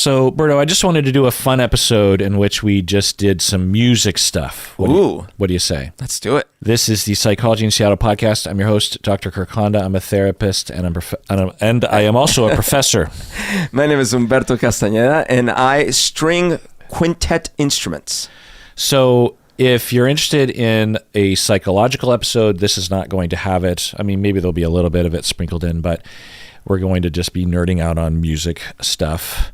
So, Berto, I just wanted to do a fun episode in which we just did some music stuff. What do you say? Let's do it. This is the Psychology in Seattle podcast. I'm your host, Dr. Kirk Honda. I'm a therapist, and I am also a professor. My name is Humberto Castañeda, and I string quintet instruments. So if you're interested in a psychological episode, this is not going to have it. I mean, maybe there'll be a little bit of it sprinkled in, but we're going to just be nerding out on music stuff.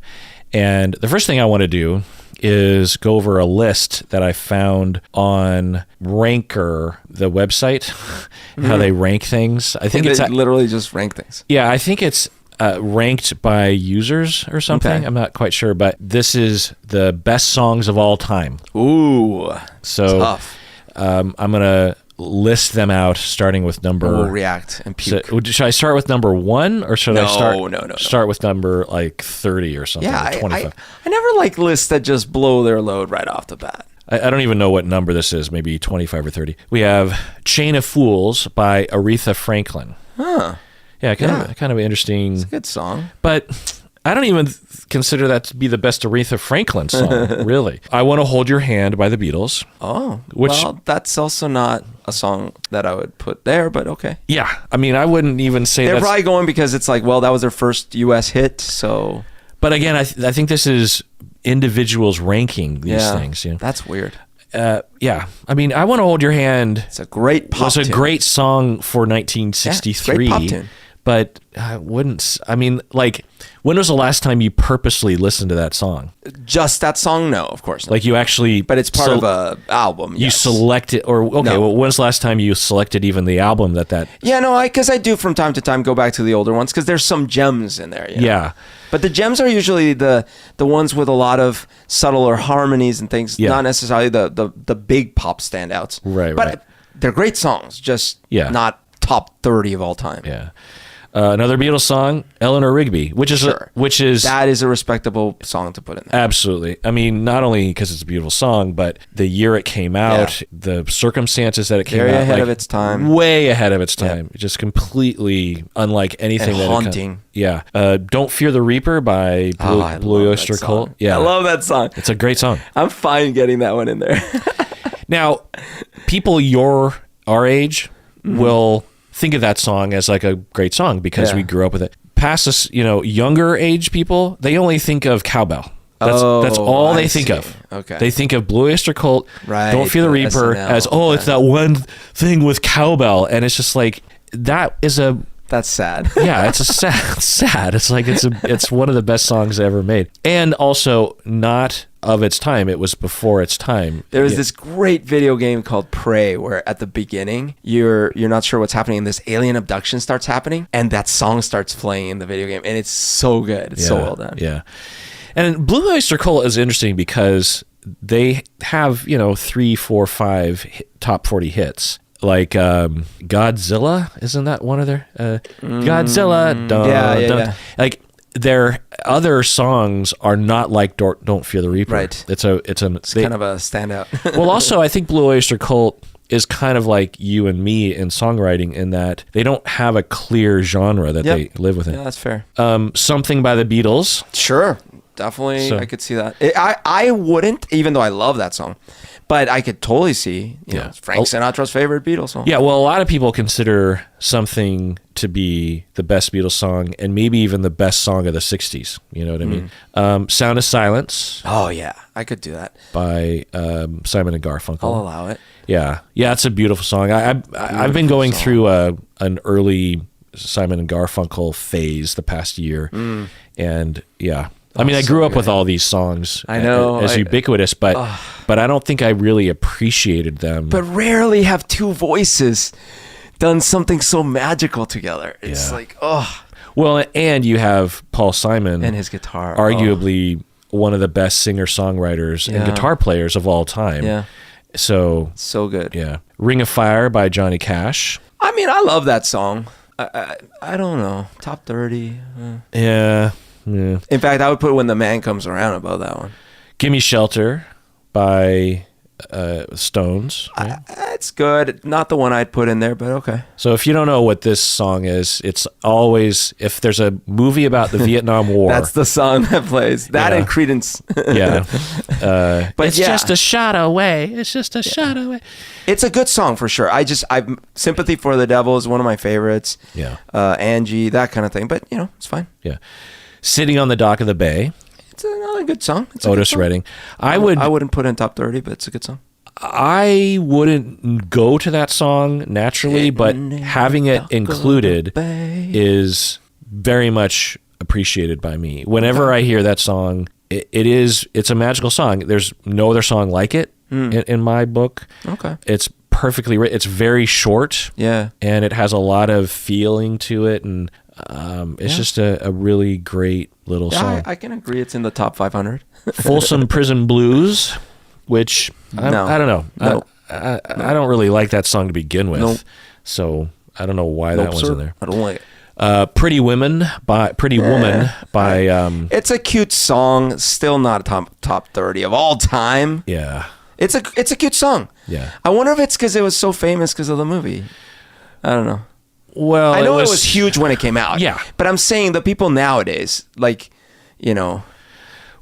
And the first thing I want to do is go over a list that I found on Ranker, the website, how they rank things. I think it's literally just rank things. Yeah, I think it's ranked by users or something. Okay. I'm not quite sure, but this is the best songs of all time. Ooh, so tough. I'm gonna list them out, starting with number. We'll react and puke. So, should I start with number 1, or should I No. start with number like 30 or something? Yeah, or 25? I never like lists that just blow their load right off the bat. I don't even know what number this is. Maybe 25 or 30. We have "Chain of Fools" by Aretha Franklin. Huh. Yeah, kind of interesting. It's a good song, but I don't even consider that to be the best Aretha Franklin song, really. I Want to Hold Your Hand by the Beatles. Oh, well, that's also not a song that I would put there, but okay. Yeah, I mean, I wouldn't even say they're probably going because it's like, well, that was their first U.S. hit, so. But again, I think this is individuals ranking these things. You know? That's weird. Yeah, I mean, I Want to Hold Your Hand. It's a great pop tune. Was a great song for 1963. Great pop tune. But I wouldn't. I mean, like, when was the last time you purposely listened to that song? Just that song? No, of course not. Like, you actually. But it's part of a album. You select it, or okay. No. Well, when's the last time you selected even the album that? Yeah, no, because I do from time to time go back to the older ones because there's some gems in there. You know? Yeah. But the gems are usually the ones with a lot of subtler harmonies and things, not necessarily the big pop standouts. Right. But they're great songs, just not top 30 of all time. Yeah. Another Beatles song, Eleanor Rigby, which is that is a respectable song to put in there. Absolutely. I mean, not only because it's a beautiful song, but the year it came out, the circumstances that it came out, very ahead of its time, way ahead of its time, just completely unlike anything. And haunting. Don't Fear the Reaper by Blue Oyster Cult. Yeah, I love that song. It's a great song. I'm fine getting that one in there. Now, people our age will think of that song as like a great song because we grew up with it. Past us, younger age people, they only think of cowbell. That's all they think of. Okay. They think of Blue Oyster Cult, Don't Fear the Reaper SNL, as, it's that one thing with cowbell. And it's just like, that's sad. Yeah, it's sad. It's like, it's one of the best songs ever made. And also not of its time. It was before its time. There was this great video game called Prey where at the beginning you're not sure what's happening and this alien abduction starts happening and that song starts playing in the video game and it's so good. It's so well done. Yeah. And Blue Oyster Cult is interesting because they have, 3, 4, 5 top 40 hits. Like Godzilla, isn't that one of their Godzilla? Yeah. Like their other songs are not like Don't Fear the Reaper. Right. It's kind of a standout. Well, also I think Blue Oyster Cult is kind of like you and me in songwriting in that they don't have a clear genre that they live within. Yeah, that's fair. Something by the Beatles. Sure. Definitely, I could see that. I wouldn't, even though I love that song, but I could totally see, Frank Sinatra's favorite Beatles song. Yeah, well, a lot of people consider Something to be the best Beatles song and maybe even the best song of the 60s. You know what I mean? Sound of Silence. Oh, yeah. I could do that. By Simon and Garfunkel. I'll allow it. Yeah, it's a beautiful song. I've been going through an early Simon and Garfunkel phase the past year. And, I mean, I grew up with all these songs. I know. As ubiquitous, but I don't think I really appreciated them. But rarely have two voices done something so magical together. It's like, Well, and you have Paul Simon. And his guitar. Arguably one of the best singer-songwriters and guitar players of all time. Yeah. So good. Yeah. Ring of Fire by Johnny Cash. I mean, I love that song. I don't know. Top 30. Yeah. In fact, I would put When the Man Comes Around above that one. Gimme Shelter by Stones. Right? It's good. Not the one I'd put in there, but okay. So if you don't know what this song is, it's always, if there's a movie about the Vietnam War. That's the song that plays. That and Credence. Yeah. But it's just a shot away. It's just a shot away. It's a good song for sure. Sympathy for the Devil is one of my favorites. Yeah. Angie, that kind of thing. But, it's fine. Yeah. Sitting on the Dock of the Bay. It's another good song. Otis Redding. I wouldn't put it in top 30, but it's a good song. I wouldn't go to that song naturally, but having it included is very much appreciated by me. Whenever I hear that song, it's a magical song. There's no other song like it in my book. Okay. It's perfectly written. It's very short. Yeah. And it has a lot of feeling to it, and it's just a really great little song. I can agree it's in the top 500. Folsom Prison Blues, which I don't know. No. I don't really like that song to begin with. Nope. So I don't know why that one's in there. I don't like it. Pretty Woman by it's a cute song, still not a top 30 of all time. Yeah. It's a cute song. Yeah. I wonder if it's because it was so famous because of the movie. I don't know. Well, I know it was huge when it came out. Yeah. But I'm saying the people nowadays, Well,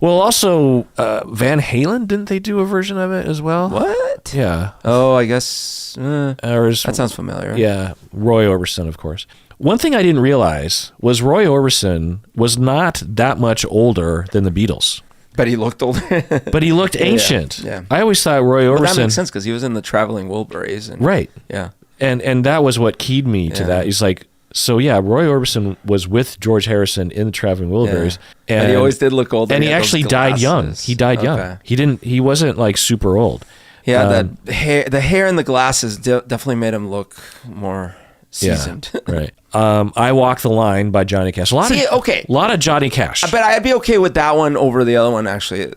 also, Van Halen, didn't they do a version of it as well? What? Yeah. Oh, I guess. That sounds familiar. Yeah. Roy Orbison, of course. One thing I didn't realize was Roy Orbison was not that much older than the Beatles. But he looked older. But he looked ancient. Yeah. I always thought Roy Orbison... Well, that makes sense because he was in the Traveling Wilburys. Right. Yeah. And that was what keyed me to that. He's like, Roy Orbison was with George Harrison in the Traveling Wilburys. Yeah. And he always did look older. And he actually died young. He died young. He wasn't like super old. Yeah, the hair and the glasses definitely made him look more seasoned. Yeah, right. I Walk the Line by Johnny Cash. A lot of Johnny Cash. But I'd be okay with that one over the other one, actually.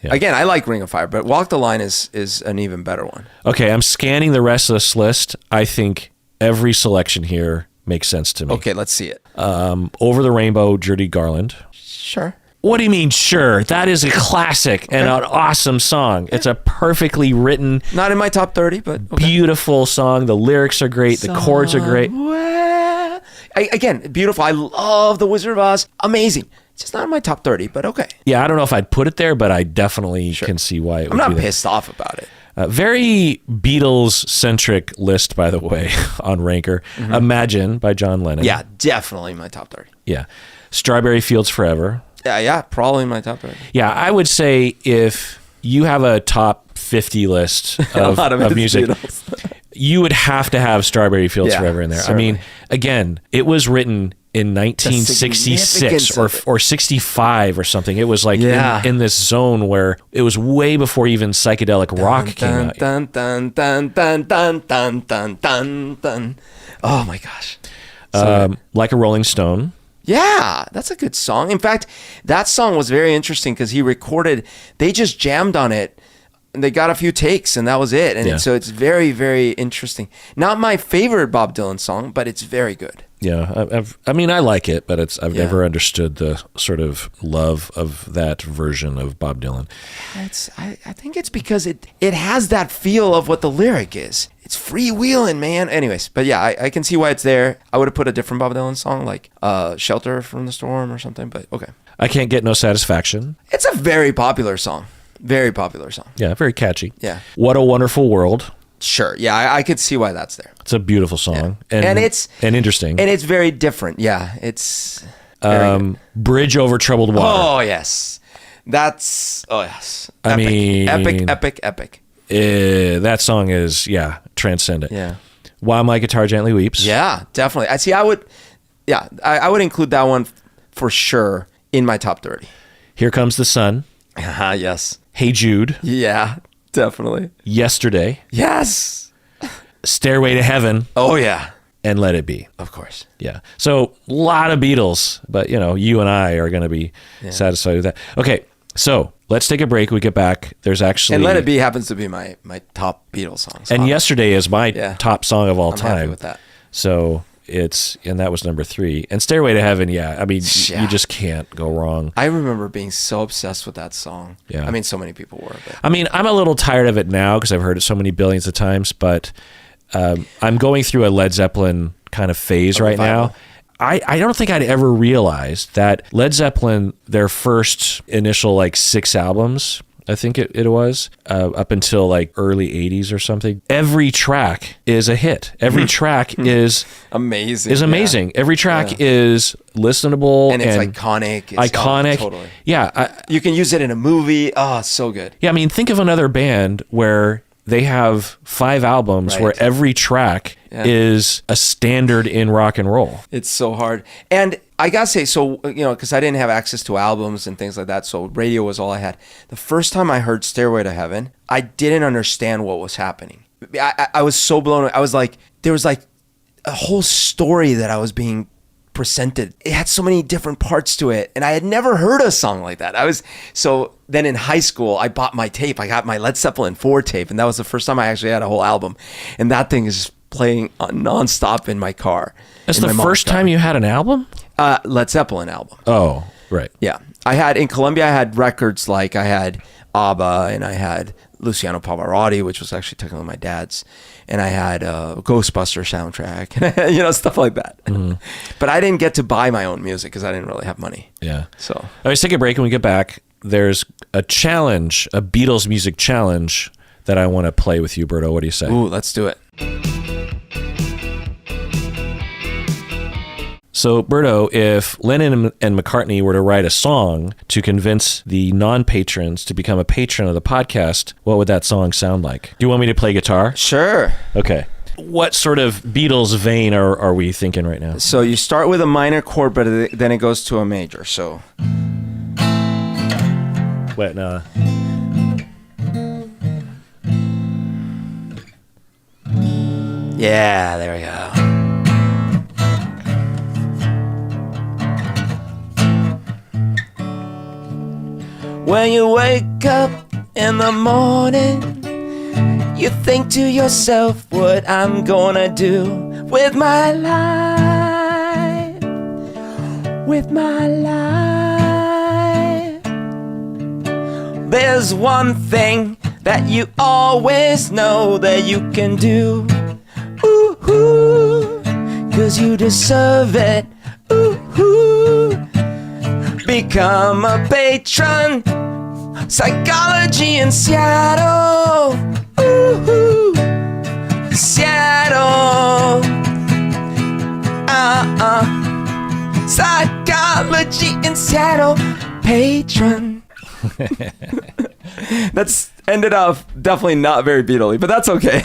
Again, I like Ring of Fire, but Walk the Line is an even better one. Okay, I'm scanning the rest of this list. I think every selection here makes sense to me. Okay, let's see it. Over the Rainbow, Judy Garland. Sure. What do you mean, sure? That is a classic and an awesome song. It's a perfectly written... Not in my top 30, but... Okay. Beautiful song. The lyrics are great. The chords are great. Again, beautiful. I love The Wizard of Oz. Amazing. It's just not in my top 30, but okay. Yeah, I don't know if I'd put it there, but I definitely can see why it would be there. I'm not pissed off about it. Very Beatles-centric list, by the way, on Ranker. Mm-hmm. Imagine by John Lennon. Yeah, definitely my top 30. Yeah. Strawberry Fields Forever. Yeah, probably my top 30. Yeah, I would say if you have a top 50 list of music, you would have to have Strawberry Fields Forever in there. Certainly. I mean, again, it was written in 1966 or 65 or something. It was like in this zone where it was way before even psychedelic rock came out. Dun, dun, dun, dun, dun, dun, dun, dun, dun. Oh my gosh. Like a Rolling Stone. Yeah, that's a good song. In fact, that song was very interesting because they just jammed on it and they got a few takes and that was it. And so it's very, very interesting. Not my favorite Bob Dylan song, but it's very good. Yeah, I like it, but I've never understood the sort of love of that version of Bob Dylan. I think it's because it has that feel of what the lyric is. It's freewheeling, man. Anyways, but yeah, I can see why it's there. I would have put a different Bob Dylan song like Shelter from the Storm or something, but okay. I Can't Get No Satisfaction. It's a very popular song. Very popular song. Yeah, very catchy. Yeah. What a Wonderful World. Sure. Yeah, I could see why that's there. It's a beautiful song. Yeah. And it's interesting. And it's very different. Yeah. It's Bridge Over Troubled Water. Oh yes. Yes. Epic. I mean, epic. That song is transcendent. Yeah. While My Guitar Gently Weeps. Yeah, definitely. I would include that one for sure in my top 30. Here Comes the Sun. Yes. Hey Jude. Yeah, definitely. Yesterday. Yes. Stairway to Heaven. Oh yeah. And Let It Be. Of course. Yeah. So a lot of Beatles, but you and I are going to be satisfied with that. Okay. So let's take a break. We get back. There's actually... And Let It Be happens to be my top Beatles song. And Yesterday is my top song of all time. I'm happy with that. So and that was number 3. And Stairway to Heaven, yeah. I mean, you just can't go wrong. I remember being so obsessed with that song. Yeah. I mean, so many people were. But. I mean, I'm a little tired of it now because I've heard it so many billions of times, but I'm going through a Led Zeppelin kind of phase right now. I don't think I'd ever realized that Led Zeppelin, their first initial like 6 albums, I think it was, up until like early 80s or something, every track is a hit. Every track is amazing. Yeah. Every track is listenable. And it's iconic. It's iconic. Totally. Yeah. You can use it in a movie. Oh, so good. Yeah, I mean, think of another band where they have 5 albums where every track is a standard in rock and roll. It's so hard. And I gotta say, so, because I didn't have access to albums and things like that, so radio was all I had. The first time I heard Stairway to Heaven, I didn't understand what was happening. I was so blown away. I was like, there was like a whole story that I was being presented. It had so many different parts to it, and I had never heard a song like that. So then in high school, I bought my tape. I got my Led Zeppelin 4 tape, and that was the first time I actually had a whole album. And that thing is playing nonstop in my car. That's the first time you had an album? Led Zeppelin album. Oh, right. Yeah. In Colombia, I had records like I had ABBA, and I had Luciano Pavarotti, which was actually technically my dad's, and I had a Ghostbuster soundtrack, stuff like that. Mm-hmm. But I didn't get to buy my own music because I didn't really have money. Yeah. So all right, let's take a break. When we get back, there's a challenge, a Beatles music challenge that I want to play with you, Berto. What do you say? Ooh, let's do it. So, Berto, if Lennon and McCartney were to write a song to convince the non-patrons to become a patron of the podcast, what would that song sound like? Do you want me to play guitar? Sure. Okay. What sort of Beatles vein are we thinking right now? So you start with a minor chord, but then it goes to a major. So. Wait, no. Yeah, there we go. When you wake up in the morning, you think to yourself what I'm gonna do with my life, with my life. There's one thing that you always know that you can do, ooh, 'cause you deserve it, ooh. Become a patron, Psychology in Seattle, ooh, Seattle, Psychology in Seattle, patron. That's ended up definitely not very Beatle-y, but that's okay.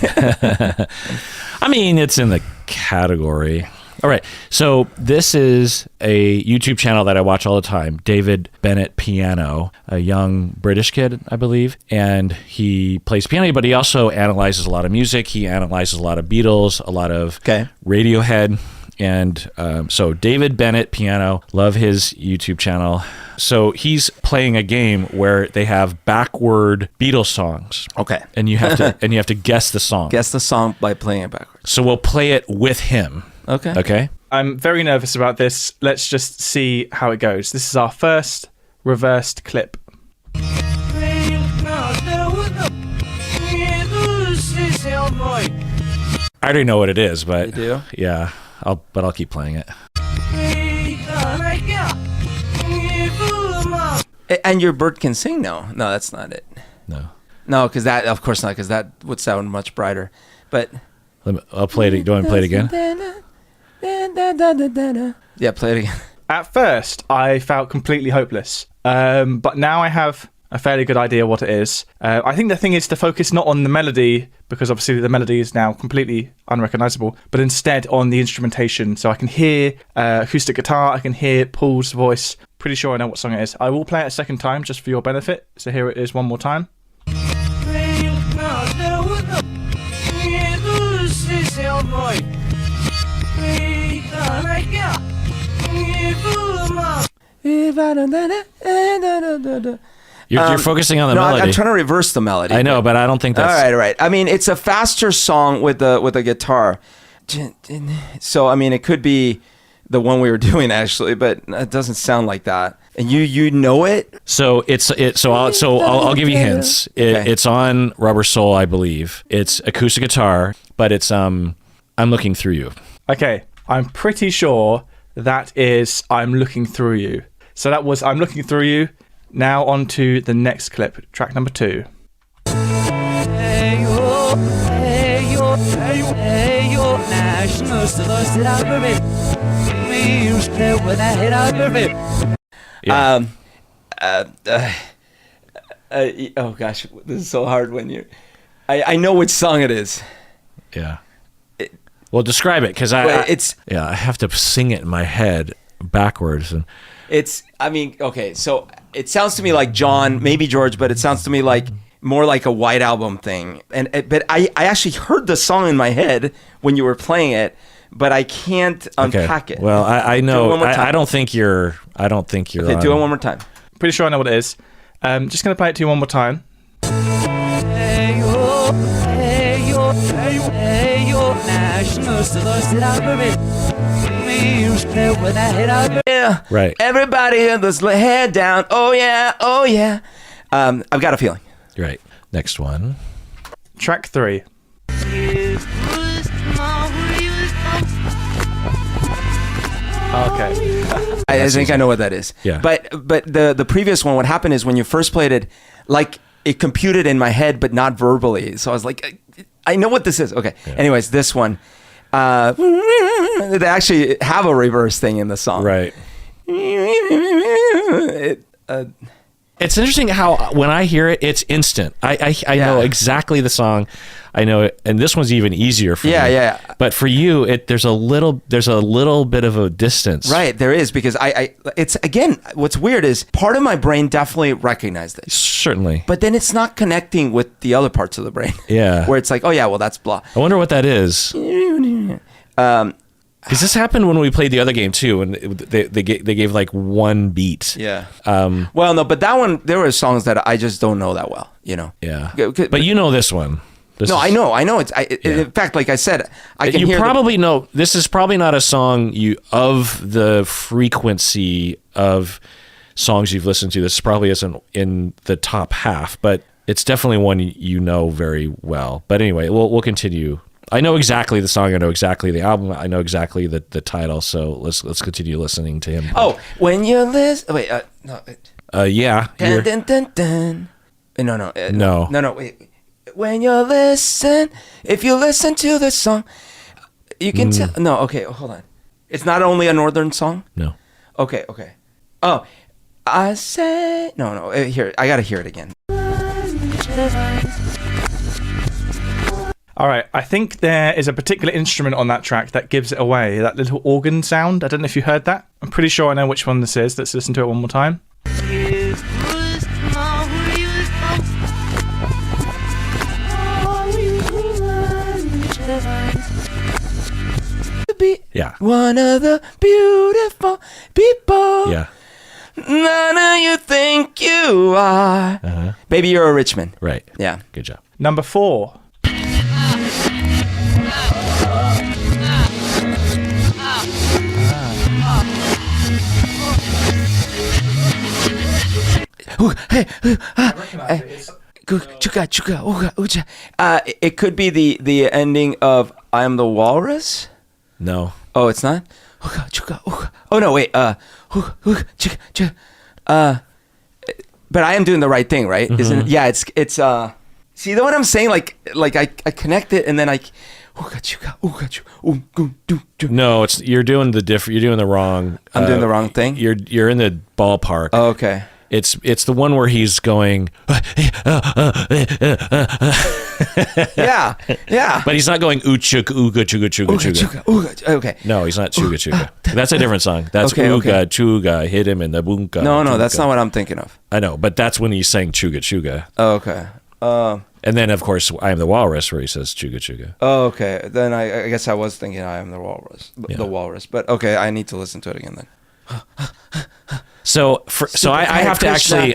I mean, it's in the category. All right, so this is a YouTube channel that I watch all the time, David Bennett Piano, a young British kid, I believe, and he plays piano, but he also analyzes a lot of music. He analyzes a lot of Beatles, a lot of Radiohead, and so David Bennett Piano, love his YouTube channel. So he's playing a game where they have backward Beatles songs. Okay, and you have to guess the song. Guess the song by playing it backwards. So we'll play it with him. Okay. I'm very nervous about this. Let's just see how it goes. This is our first reversed clip. I already know what it is, but you do? Yeah, I'll keep playing it. And your bird can sing? No, that's not it. No, because that, of course not, because that would sound much brighter. But I'll play it. Do you want me to play it again? Yeah, play it again. At first, I felt completely hopeless, but now I have a fairly good idea what it is. I think the thing is to focus not on the melody, because obviously the melody is now completely unrecognizable, but instead on the instrumentation. So I can hear acoustic guitar, I can hear Paul's voice. Pretty sure I know what song it is. I will play it a second time just for your benefit. So here it is one more time. You're focusing on the melody. I'm trying to reverse the melody. I know, but I don't think that's... All right. I mean, it's a faster song with the guitar. So I mean, it could be the one we were doing actually, but it doesn't sound like that. And you know it. So I'll give you hints. Okay. It's on Rubber Soul, I believe. It's acoustic guitar, but it's I'm Looking Through You. Okay, I'm pretty sure that is I'm Looking Through You. So that was I'm Looking Through You. Now on to the next clip, track number 2. Yeah. Oh gosh, this is so hard when you. I know which song it is. Yeah. Well, describe it, because I have to sing it in my head backwards. And okay, so it sounds to me like John, maybe George, but it sounds to me like more like a White Album thing. But I actually heard the song in my head when you were playing it, but I can't unpack it. Well, I know. I don't think you're. Okay, do it one more time. Pretty sure I know what it is. Just going to play it to you one more time. Yeah. Right. Everybody with his head down. Oh yeah. Oh yeah. I've got a feeling. Right. Next one. Track 3. Okay. I think I know what that is. Yeah. But the previous one, what happened is when you first played it, like it computed in my head, but not verbally. So I was like, I know what this is. Okay. Yeah. Anyways, this one, they actually have a reverse thing in the song. Right. It's interesting how when I hear it, it's instant. I know exactly the song. I know it, and this one's even easier for me. Yeah. But for you, there's a little bit of a distance. Right, there is, because it's again, what's weird is part of my brain definitely recognized it. Certainly. But then it's not connecting with the other parts of the brain. Yeah. Where it's like, oh yeah, well that's blah. I wonder what that is. Because this happened when we played the other game too, and they gave like one beat. Yeah. Well, no, but that one, there were songs that I just don't know that well, you know. Yeah. But you know this one. I know. In fact, like I said, I can hear. You probably know this is probably not a song of the frequency of songs you've listened to. This probably isn't in the top half, but it's definitely one you know very well. But anyway, we'll continue. I know exactly the song. I know exactly the album. I know exactly the title. So let's continue listening to him. Oh, when you listen. Wait, no. Yeah. Dun, dun, dun, dun. No. Wait. When you listen, if you listen to the song, you can tell. No, okay, hold on. It's not only a northern song. No. Okay. Oh, I say no. Here, I gotta hear it again. All right, I think there is a particular instrument on that track that gives it away, that little organ sound. I don't know if you heard that. I'm pretty sure I know which one this is. Let's listen to it one more time. Yeah. One of the beautiful people. Yeah. None of you think you are. Uh-huh. Baby, you're a Richmond. Right. Yeah. Good job. Number 4. It could be the ending of I Am the Walrus. No. Oh, it's not. Oh no, wait. But I am doing the right thing, right? Mm-hmm. Isn't it? Yeah, it's. See what I'm saying? Like I connect it and then I. No, you're doing the wrong. I'm doing the wrong thing. You're in the ballpark. Oh, okay. It's the one where he's going. Yeah. But he's not going ooga chuga chuga. Okay. No, he's not chuga chuga. That's a different song. That's ooga chuga. Hit him in the bunka. No, that's not what I'm thinking of. I know, but that's when he's saying chuga chuga. Oh, okay. And then of course I Am the Walrus, where he says chuga chuga. Oh, okay. Then I guess I was thinking I Am the Walrus. The Walrus. But okay, I need to listen to it again then. So I have to actually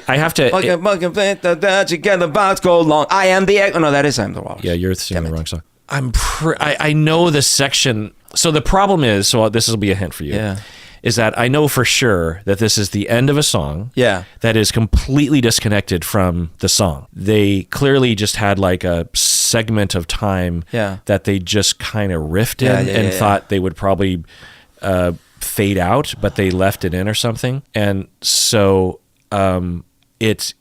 together about go long. I am the. Oh no, that is I Am the Walrus. Yeah, you're singing the wrong song. I know the section. So the problem is, so this will be a hint for you. Yeah. Is that I know for sure that this is the end of a song. Yeah. That is completely disconnected from the song. They clearly just had like a segment of time that they just kind of riffed in and thought they would probably fade out, but they left it in or something. And so it's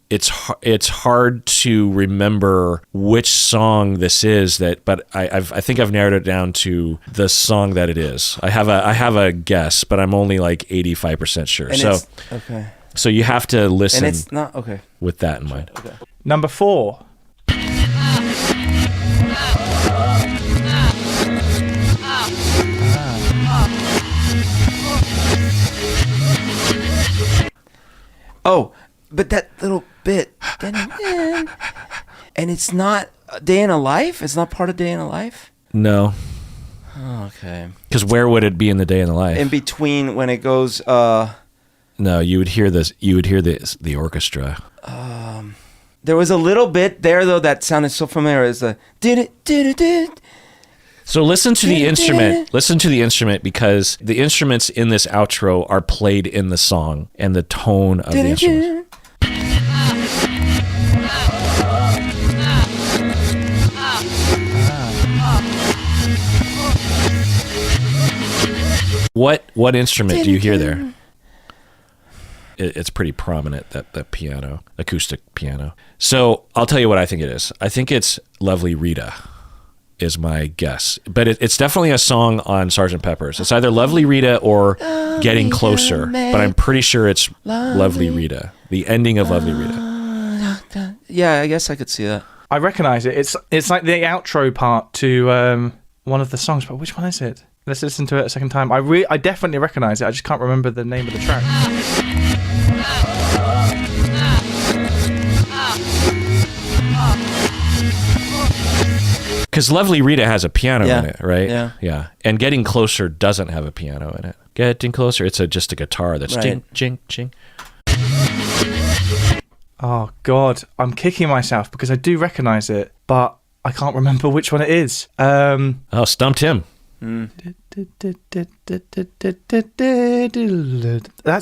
hard to remember which song this is, but I think I've narrowed it down to the song that it is. I have a guess, but I'm only like 85% sure. And so you have to listen. And it's not with that in mind. Okay. Number 4. Oh, but that little bit, and it's not a Day in a Life. It's not part of Day in a Life. No. Oh, okay. Because where would it be in the Day in the Life? In between when it goes. No, you would hear this. You would hear the orchestra. There was a little bit there though that sounded so familiar. As the did. So listen to the instrument. Listen to the instrument, because the instruments in this outro are played in the song, and the tone of the instruments. What instrument do you hear there? It's pretty prominent, that piano, acoustic piano. So I'll tell you what I think it is. I think it's Lovely Rita is my guess. But it's definitely a song on Sgt. Pepper's. It's either Lovely Rita or Getting Closer, but I'm pretty sure it's Lovely Rita, the ending of Lovely Rita. Yeah, I guess I could see that. I recognize it. It's like the outro part to one of the songs, but which one is it? Let's listen to it a second time. I definitely recognize it. I just can't remember the name of the track. Because Lovely Rita has a piano in it, right? Yeah. And Getting Closer doesn't have a piano in it. Getting Closer, it's just a guitar that's ching, ching, ching. Oh, God. I'm kicking myself because I do recognize it, but I can't remember which one it is. Oh, stumped him. That's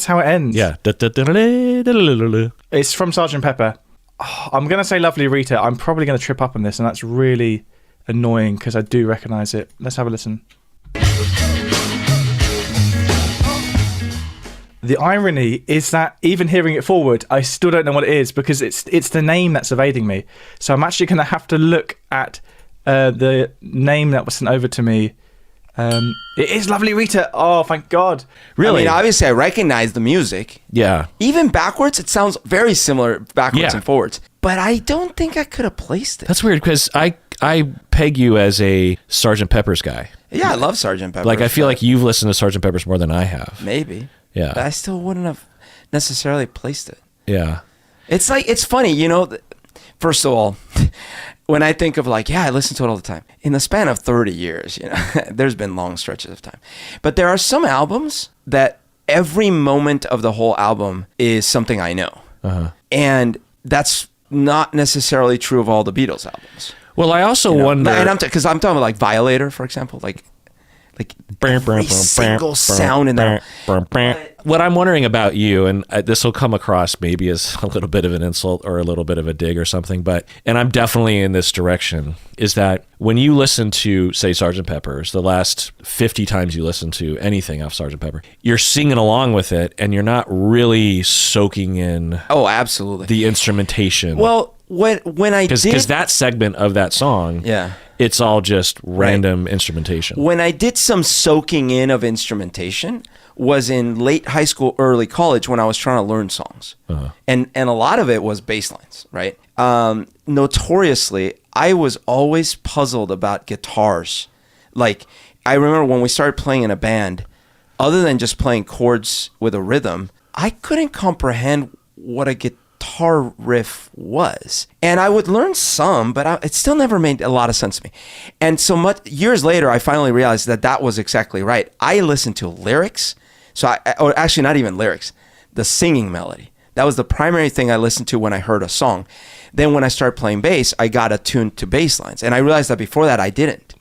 how it ends. Yeah. It's from Sgt. Pepper. Oh, I'm going to say Lovely Rita. I'm probably going to trip up on this, and that's really annoying because I do recognize it. Let's have a listen. The irony is that even hearing it forward, I still don't know what it is because it's the name that's evading me. So I'm actually going to have to look at the name that was sent over to me. It is Lovely Rita. Oh, thank God. Really? I mean, obviously, I recognize the music. Yeah. Even backwards, it sounds very similar backwards and forwards. But I don't think I could have placed it. That's weird because I peg you as a Sgt. Pepper's guy. Yeah, I love Sgt. Pepper. Like, I feel like you've listened to Sgt. Pepper's more than I have. Maybe. Yeah. But I still wouldn't have necessarily placed it. Yeah. It's like, it's funny, you know, first of all, when I think of like, yeah, I listen to it all the time. In the span of 30 years, you know, there's been long stretches of time. But there are some albums that every moment of the whole album is something I know. Uh-huh. And that's not necessarily true of all the Beatles albums. Well, I also wonder... And because I'm talking about like Violator, for example, like every single sound in there. What I'm wondering about you, and this will come across maybe as a little bit of an insult or a little bit of a dig or something, and I'm definitely in this direction, is that when you listen to, say, Sgt. Pepper's, the last 50 times you listen to anything off Sgt. Pepper, you're singing along with it, and you're not really soaking in... Oh, absolutely. ...the instrumentation. Well, when I did... Because that segment of that song... Yeah. It's all just random instrumentation. When I did some soaking in of instrumentation was in late high school, early college when I was trying to learn songs. Uh-huh. And a lot of it was bass lines, right? Notoriously, I was always puzzled about guitars. Like, I remember when we started playing in a band, other than just playing chords with a rhythm, I couldn't comprehend what a guitar riff was. And I would learn some, but it still never made a lot of sense to me. And so much years later, I finally realized that was exactly right. I listened to lyrics. Or actually not even lyrics, the singing melody. That was the primary thing I listened to when I heard a song. Then when I started playing bass, I got attuned to bass lines. And I realized that before that I didn't.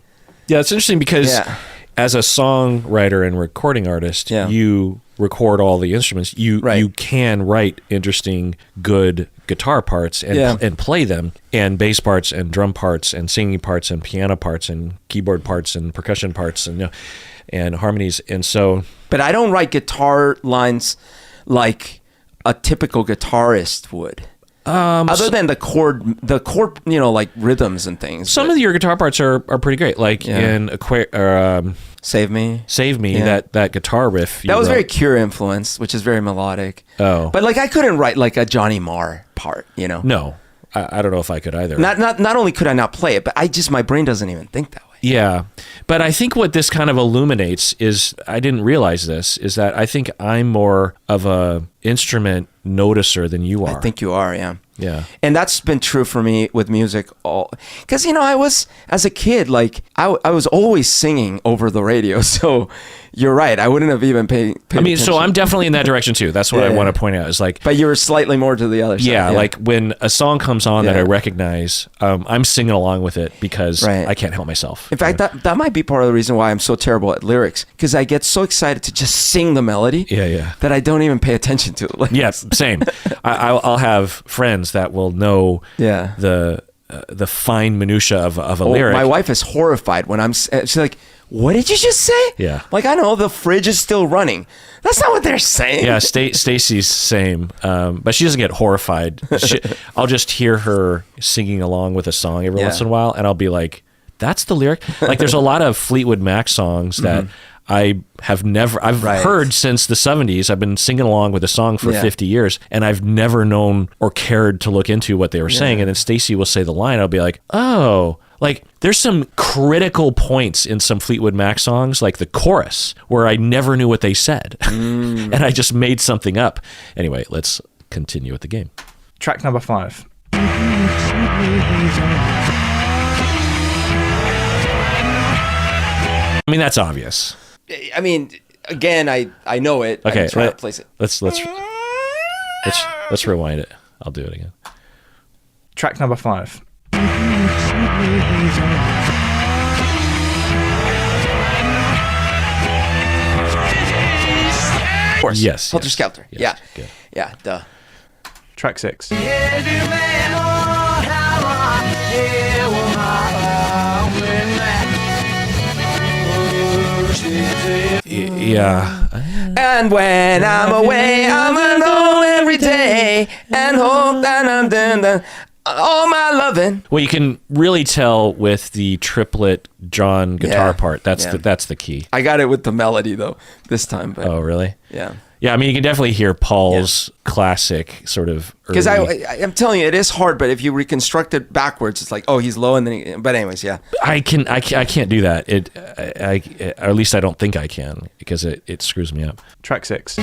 Yeah, it's interesting because Yeah. as a songwriter and recording artist, Yeah. you record all the instruments. You can write interesting, good guitar parts and play them, and bass parts and drum parts and singing parts and piano parts and keyboard parts and percussion parts and and harmonies. And so, but I don't write guitar lines like a typical guitarist would. Other than the chord, like rhythms and things. Some of your guitar parts are pretty great. Like in Save Me, that guitar riff. That was very Cure influenced, which is very melodic. Oh, but like I couldn't write like a Johnny Marr part, No, I don't know if I could either. Not only could I not play it, but my brain doesn't even think that way. Yeah, but I think what this kind of illuminates is, I didn't realize this, is that I think I'm more of a instrument noticer than you are. I think you are, yeah. Yeah. And that's been true for me with music because I was, as a kid, like I was always singing over the radio. So you're right, I wouldn't have even paid attention. So I'm definitely in that direction too. That's what I want to point out, is like, but you were slightly more to the other side. Yeah, like when a song comes on that I recognize, I'm singing along with it because I can't help myself. In fact, that might be part of the reason why I'm so terrible at lyrics, because I get so excited to just sing the melody that I don't even pay attention to it. Like, yes, same. I'll have friends that will know the fine minutia of a lyric. My wife is horrified when she's like, "What did you just say?" Yeah. Like, I know the fridge is still running. That's not what they're saying. Yeah, Stacy's same, but she doesn't get horrified. I'll just hear her singing along with a song every once in a while, and I'll be like, "That's the lyric." Like, there's a lot of Fleetwood Mac songs that I've heard since the 70s. I've been singing along with a song for 50 years, and I've never known or cared to look into what they were saying. And then Stacy will say the line, I'll be like, oh, like there's some critical points in some Fleetwood Mac songs, like the chorus, where I never knew what they said. And I just made something up. Anyway, let's continue with the game. Track number 5. I mean, that's obvious. I mean, again, I know it. Okay, I'm trying to place it. Let's rewind it. I'll do it again. Track number 5. Of course. Yes. Helter Skelter. Yes, Yeah. good. Yeah. Duh. Track 6. Yeah. And when I'm away, I'm alone every day, and hope that I'm done all my loving. Well, you can really tell with the triplet John guitar part. That's the key. I got it with the melody though this time. But Oh, really? yeah. Yeah, I mean, you can definitely hear Paul's classic sort of early... Because I'm telling you, it is hard. But if you reconstruct it backwards, it's like, oh, he's low, and then. But anyways, yeah. I can't do that. Or at least I don't think I can, because it screws me up. Track 6.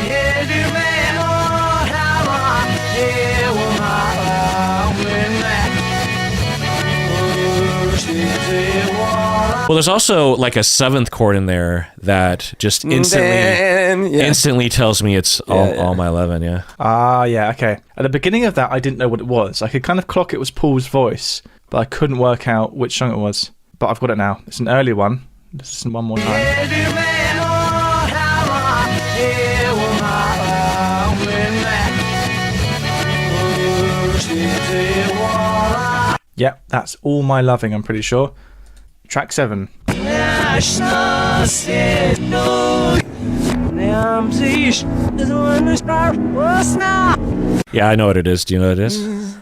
Well, there's also like a 7th chord in there that just instantly tells me it's all my lovin'. Yeah. Yeah, okay. At the beginning of that, I didn't know what it was. I could kind of clock it was Paul's voice, but I couldn't work out which song it was. But I've got it now. It's an early one. Listen one more time. Yep, that's All My Loving, I'm pretty sure. Track 7. Yeah, I know what it is. Do you know what it is?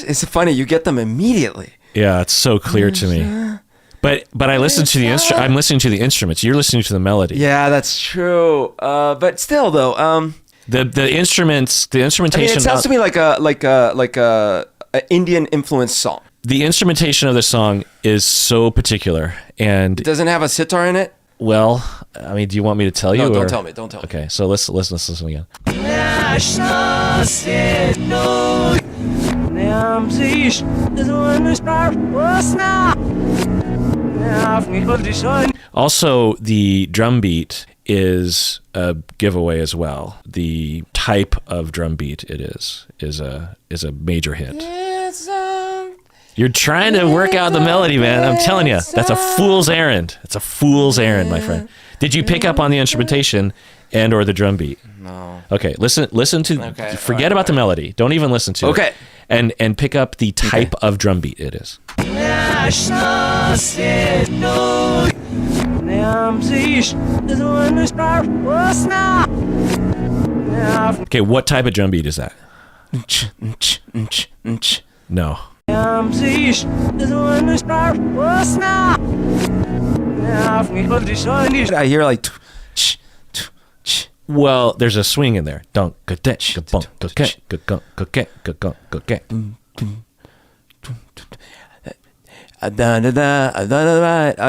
It's funny, you get them immediately. Yeah, it's so clear to me. But I listen to the I'm listening to the instruments. You're listening to the melody. Yeah, that's true. But still, though, the instruments, the instrumentation. I mean, it sounds to me like a Indian influenced song. The instrumentation of the song is so particular, and it doesn't have a sitar in it. Well, I mean, do you want me to tell you? No, don't tell me. Don't tell me. Okay, so let's listen again. Also, the drum beat is a giveaway as well. The type of drum beat it is a major hit. You're trying to work out the melody, man. I'm telling you, that's a fool's errand. It's a fool's errand, my friend. Did you pick up on the instrumentation and or the drum beat? No. Okay, listen to, forget about the melody. Don't even listen to it. And pick up the type of drum beat it is. Okay, what type of drum beat is that? No. I hear like. Well, there's a swing in there. I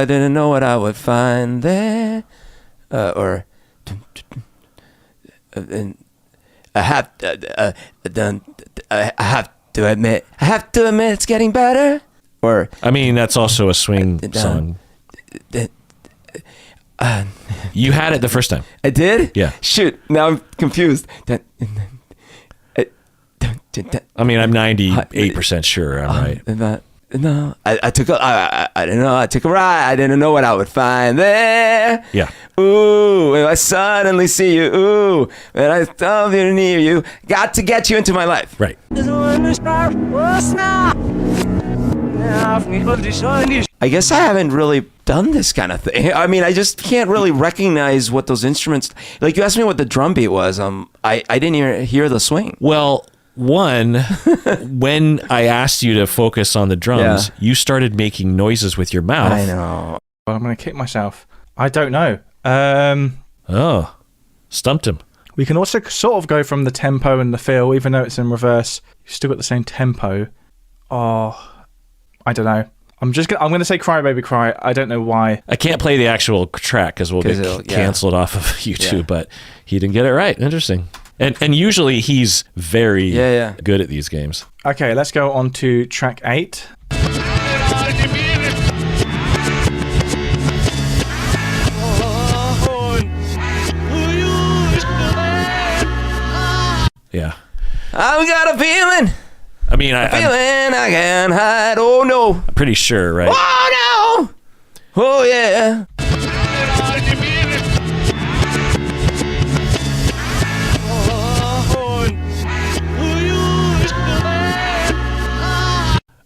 didn't know what I would find there, or I have to admit it's getting better. Or I mean, that's also a swing song. You had it the first time. I did? Yeah. Shoot, now I'm confused. I mean, I'm 98% sure I'm right. No, I took a, I didn't know. I took a ride. I didn't know what I would find there. Yeah. Ooh, I suddenly see you. Ooh, when I thought you near you, got to get you into my life. Right. I guess I haven't really done this kind of thing. I mean, I just can't really recognize what those instruments. Like you asked me what the drum beat was. I didn't even hear the swing. Well, one, when I asked you to focus on the drums, you started making noises with your mouth. I know. Well, I'm going to kick myself. I don't know. Oh, stumped him. We can also sort of go from the tempo and the feel, even though it's in reverse. You've still got the same tempo. Oh, I don't know. I'm going to say Cry Baby Cry. I don't know why. I can't play the actual track because we'll get canceled off of YouTube, but he didn't get it right. Interesting. And usually he's very good at these games. Okay, let's go on to track 8. Yeah. I've got a feeling. I mean, I can't hide. Oh no. I'm pretty sure, right? Oh no. Oh yeah.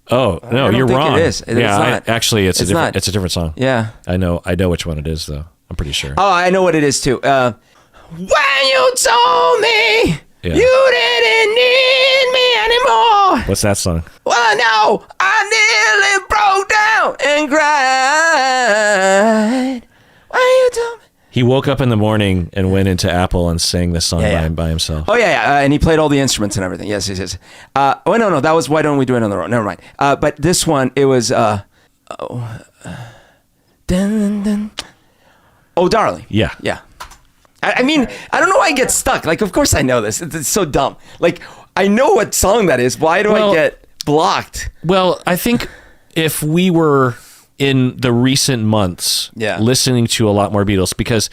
Oh no, you're wrong. It is. It's not. Actually, it's a different song. Yeah. I know which one it is though. I'm pretty sure. Oh, I know what it is too. When you told me you didn't need me anymore. What's that song? Well, no, I nearly broke down and cried. When you told me. He woke up in the morning and went into Apple and sang this song by himself. Oh, yeah. And he played all the instruments and everything. Yes. Oh, no. That was Why Don't We Do It on the Road. Never mind. But this one, it was... dun, dun. Oh, Darling. Yeah. Yeah. I mean, I don't know why I get stuck. Like, of course I know this. It's so dumb. Like, I know what song that is. Why do I get blocked? Well, I think if we were... in the recent months, listening to a lot more Beatles, because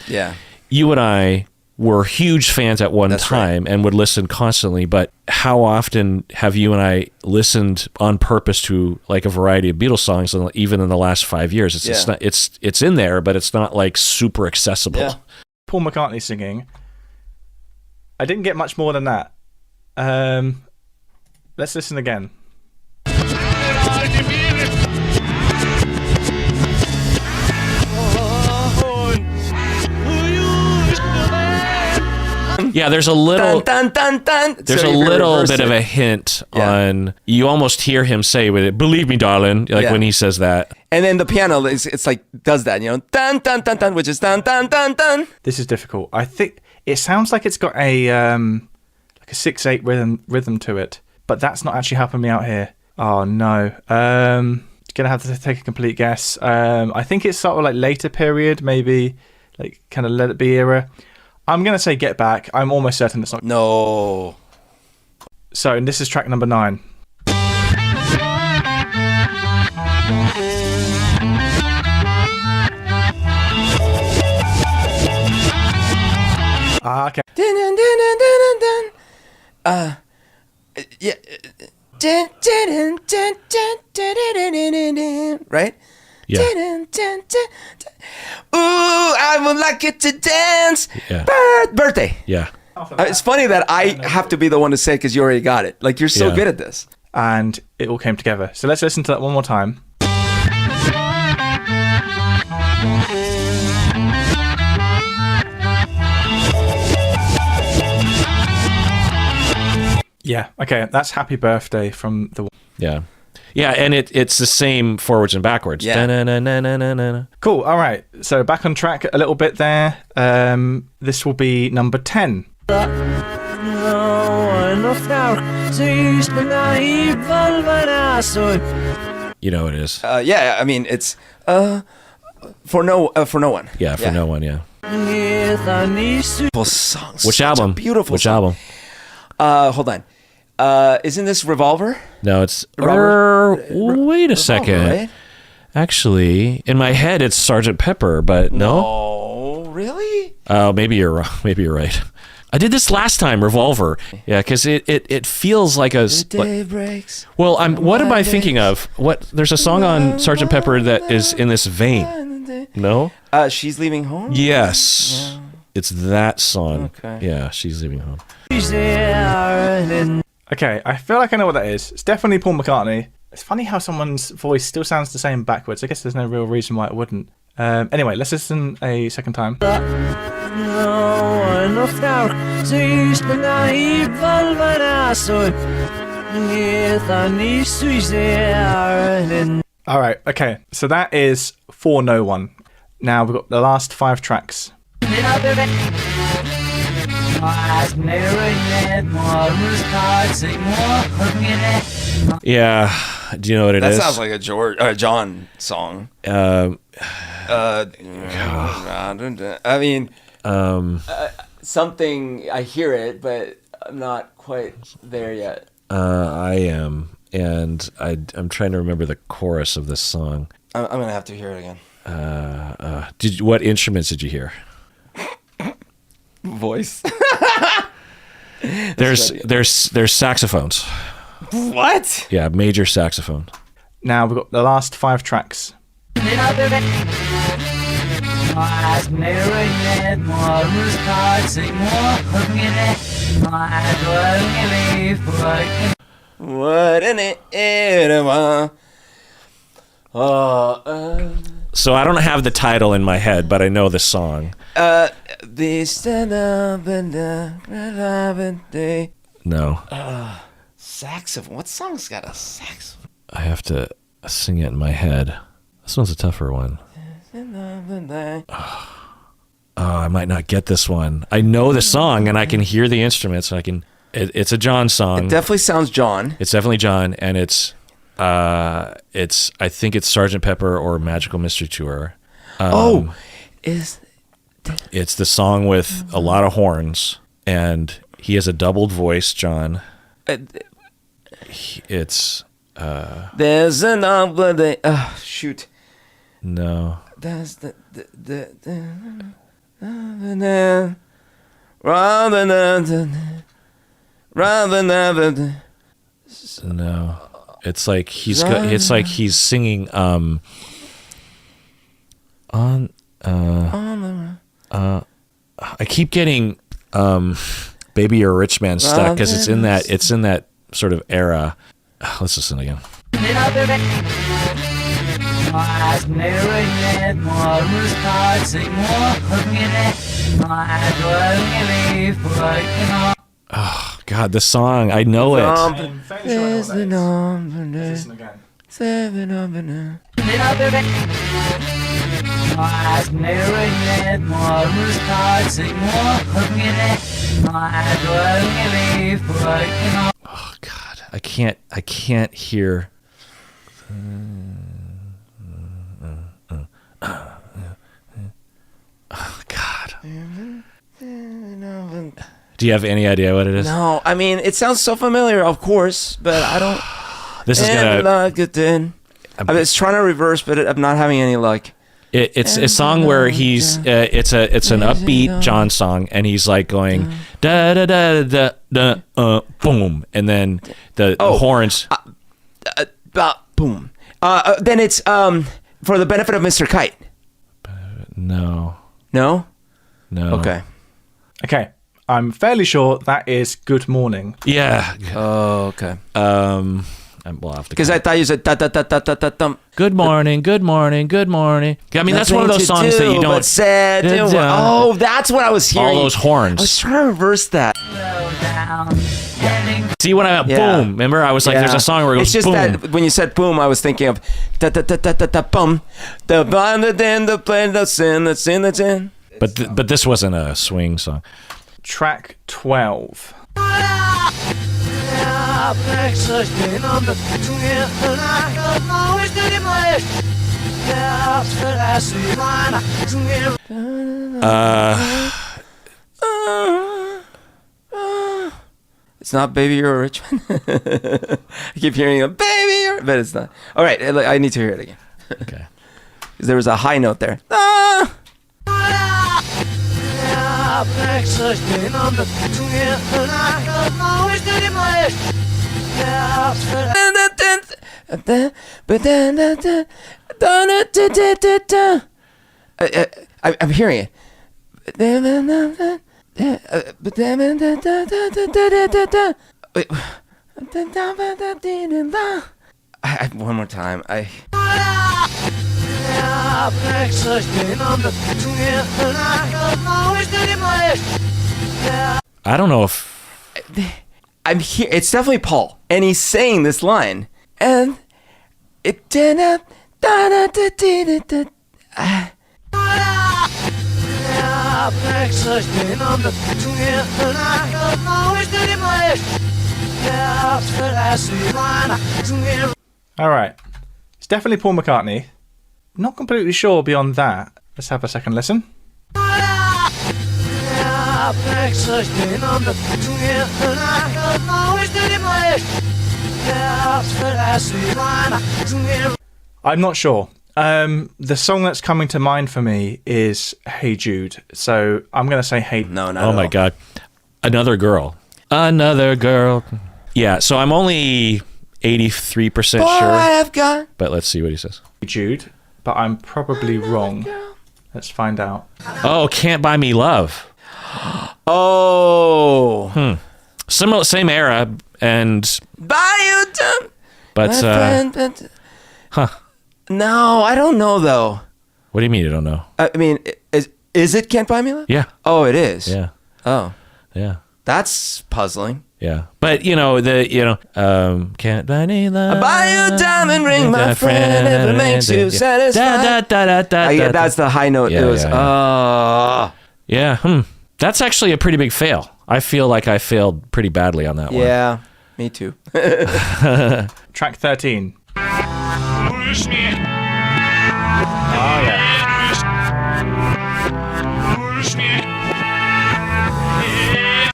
you and I were huge fans at one time and would listen constantly, but how often have you and I listened on purpose to like a variety of Beatles songs, and even in the last 5 years? It's in there, but it's not like super accessible. Yeah. Paul McCartney singing. I didn't get much more than that. Let's listen again. Yeah, there's a little dun, dun, dun, dun. There's a little bit of a hint on, you almost hear him say with it, "Believe me, darling," like when he says that. And then the piano it's like does that, dun dun dun dun, which is dun dun dun dun. This is difficult. I think it sounds like it's got a like a 6/8 rhythm to it, but that's not actually helping me out here. Oh no. Gonna have to take a complete guess. I think it's sort of like later period, maybe like kind of Let It Be era. I'm going to say Get Back. I'm almost certain it's not. No. So, and this is track number 9. Okay. Dun, dun, dun, dun, dun, dun. Yeah. Dun, dun, dun, dun, dun, dun, dun, dun, dun, dun, right? Yeah. Dun, dun, dun, dun. Ooh, I would like it to dance. Yeah. Birthday. Yeah. It's funny that I have to be the one to say it because you already got it. Like, you're so Yeah. good at this. And it all came together. So let's listen to that one more time. Yeah, okay, that's Happy Birthday from the... Yeah. Yeah, and it's the same forwards and backwards. Yeah. Da-na-na-na-na-na-na. Cool, all right. So back on track a little bit there. This will be number 10. You know what it is. Yeah, I mean, it's for no one. Yeah, for no one, yeah. Beautiful song. Which Such a album? beautiful Which song. album? Hold on. Isn't this Revolver? No, it's... Robert- wait a second. Revolver, right? Actually, in my head, it's Sergeant Pepper, but no? Oh, really? Oh, maybe you're wrong. Maybe you're right. I did this last time, Revolver. Yeah, because it feels like a... The day breaks. Well, what am I thinking of? There's a song on Sergeant Pepper that is in this vein. No? She's Leaving Home? Yes. Yeah. It's that song. Okay. Yeah, She's Leaving Home. Okay, I feel like I know what that is. It's definitely Paul McCartney. It's funny how someone's voice still sounds the same backwards. I guess there's no real reason why it wouldn't. Anyway, let's listen a second time. All right, okay. So that is For No One. Now we've got the last 5 tracks. Yeah. Do you know what it That is? sounds like a John song. I mean, something, I hear it, but I'm not quite there yet. I am, and I'm trying to remember the chorus of this song. I'm going to have to hear it again. What instruments did you hear? Voice. There's saxophones. What? Yeah, major saxophone. Now we've got the last 5 tracks. What in it? So I don't have the title in my head, but I know the song. No. Saxophone. What song's got a saxophone? I have to sing it in my head. This one's a tougher one. Oh, I might not get this one. I know the song and I can hear the instruments. And I can. It's a John song. It definitely sounds John. It's definitely John, and it's. I think it's Sergeant Pepper or Magical Mystery Tour. It's the song with a lot of horns, and he has a doubled voice, John. It's. There's an oblity. Shoot. No. There's the No. It's like he's singing on I keep getting Baby You're a Rich Man stuck because it's in that sort of era. Let's listen again. Oh God, the song, I know it. Oh God, I can't hear. Oh God. Do you have any idea what it is? No, I mean, it sounds so familiar, of course, but I don't. This is gonna. I mean, it's trying to reverse, but I'm not having any luck. It's a song where he's it's an upbeat John song, and he's like going da da da da da boom, and then the horns. Boom. Then it's for the benefit of Mr. Kite. No. No. Okay. Okay. I'm fairly sure that is Good Morning. Yeah. Oh, okay. We'll have to. Because I thought you said da da da da da da dum. Good morning, good morning, good morning. I mean, that's one of those songs that you don't. Oh, that's what I was hearing. All those horns. I was trying to reverse that. See when I boom? Remember, I was like, "There's a song where it goes It's just boom." that when you said boom, I was thinking of da da da da da da bum, the bum, the din, the play, the sin, the sin, the sin. But this wasn't a swing song. Track 12. It's not Baby You're a Rich Man. I keep hearing a Baby You're, but it's not. All right, I need to hear it again. Okay. Because there was a high note there. I'm hearing it. One more time. I don't know if I'm here. It's definitely Paul, and he's saying this line, and it did not. All right. It's definitely Paul McCartney. Not completely sure beyond that. Let's have a second listen. I'm not sure. The song that's coming to mind for me is Hey Jude. So I'm going to say Hey. No, not oh at my all. God. Another girl. Another girl. Yeah, so I'm only 83% Boy, sure. I've got But let's see what he says. Hey Jude, but I'm probably wrong. Let's find out. Oh, Can't Buy Me Love. Oh. Similar, same era, and Buy you time. but huh? No, I don't know though. What do you mean you don't know? I mean, is it Can't Buy Me Love? Yeah, Oh, it is. yeah, Oh, yeah, that's puzzling. yeah. But Can't Buy Me Love. I buy you a diamond ring, my friend, if it makes you satisfied. That's the high note. Yeah, It was. yeah, yeah. That's actually a pretty big fail. I feel like I failed pretty badly on that one. Yeah, me too. Track 13. Oh yeah.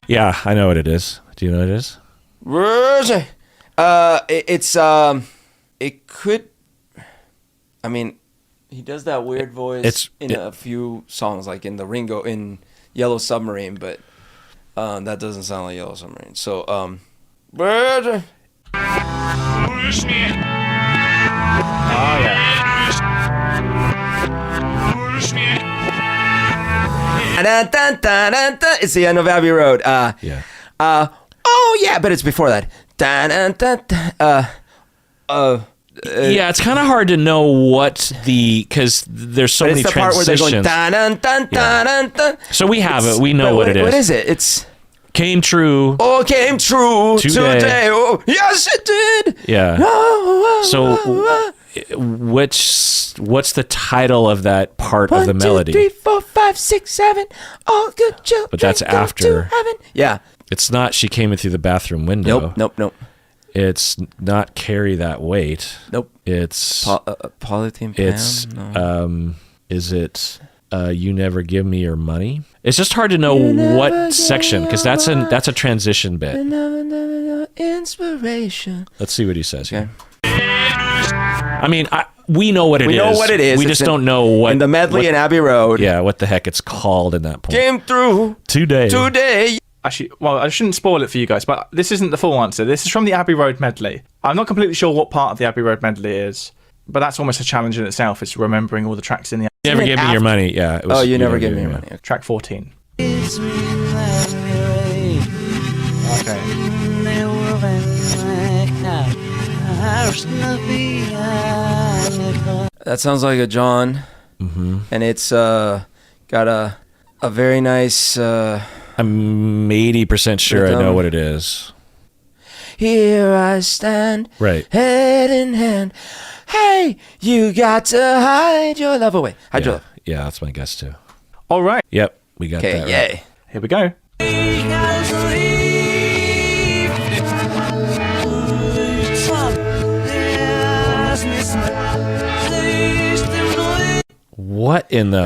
Yeah, I know what it is. Do you know what it is? It could. I mean, he does that weird voice in a few songs, like in the Ringo in Yellow Submarine, but that doesn't sound like Yellow Submarine. So, Oh yeah. it's the end of Abbey Road. Yeah. Oh yeah, but it's before that. Yeah, it's kind of hard to know what because there's so many it's the part where transitions. they're going dun dun dun dun dun. So we have it. We know what it is. What is it? It's Came True. oh, came true Today. today. Oh, yes, it did. Yeah. So what's the title of that part of the melody? 1, 2, 3, 4, 5, 6, 7. All good children. But that's go after. to heaven. Yeah. It's not She Came In Through the Bathroom Window. Nope. It's not Carry That Weight. Nope. It's Polythene Pan? it's No. is it You Never Give Me Your Money? It's just hard to know what section because that's a transition bit. Never, inspiration. Let's see what he says here. Okay. I mean, we know what it is. We know what it is. We just don't know what in the medley in Abbey Road. Yeah, what the heck it's called in that point. Came through today. Actually, well, I shouldn't spoil it for you guys, but this isn't the full answer. This is from the Abbey Road medley. I'm not completely sure what part of the Abbey Road medley is, but that's almost a challenge in itself. It's remembering all the tracks in the. You never gave me your money. Yeah. It was, you never gave me your money. Track 14. Okay. That sounds like a John, and it's got a very nice. I'm 80% sure I know what it is. Here I stand, Right. head in hand. Hey, you got to hide your love away. Hide your love. Yeah, that's my guess too. All right. Yep, we got Okay, that. yay. Right. Here we go. What in the?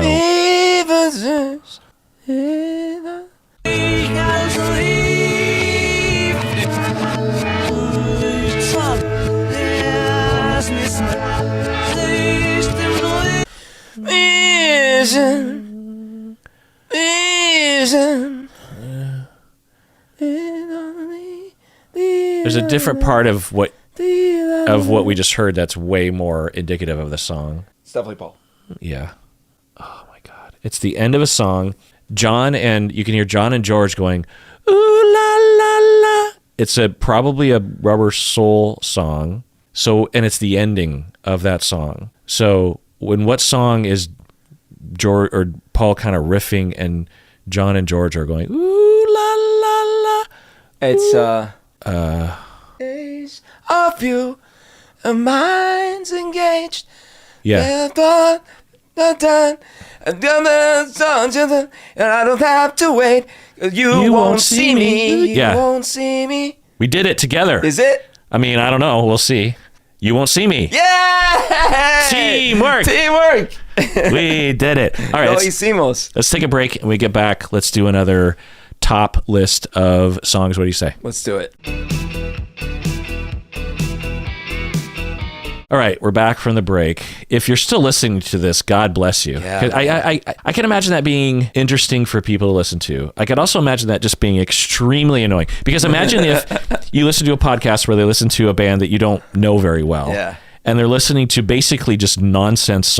There's a different part of what we just heard that's way more indicative of the song. It's definitely Paul. Yeah. Oh my God. It's the end of a song. You can hear John and George going, ooh la la la. It's probably a Rubber Soul song. So, and it's the ending of that song. So what song is George or Paul kind of riffing and John and George are going, ooh la la la. It's days of you, minds engaged. Yeah. And I don't have to wait. You won't see me. Yeah. You won't see me. We did it together. Is it? I mean, I don't know. We'll see. You won't see me. Yeah! Teamwork. Teamwork. We did it. All right. No hicimos. Let's take a break and we get back. Let's do another top list of songs. What do you say? Let's do it. All right, we're back from the break. If you're still listening to this, God bless you. Yeah. I can imagine that being interesting for people to listen to. I could also imagine that just being extremely annoying. Because imagine if you listen to a podcast where they listen to a band that you don't know very well. Yeah. And they're listening to basically just nonsense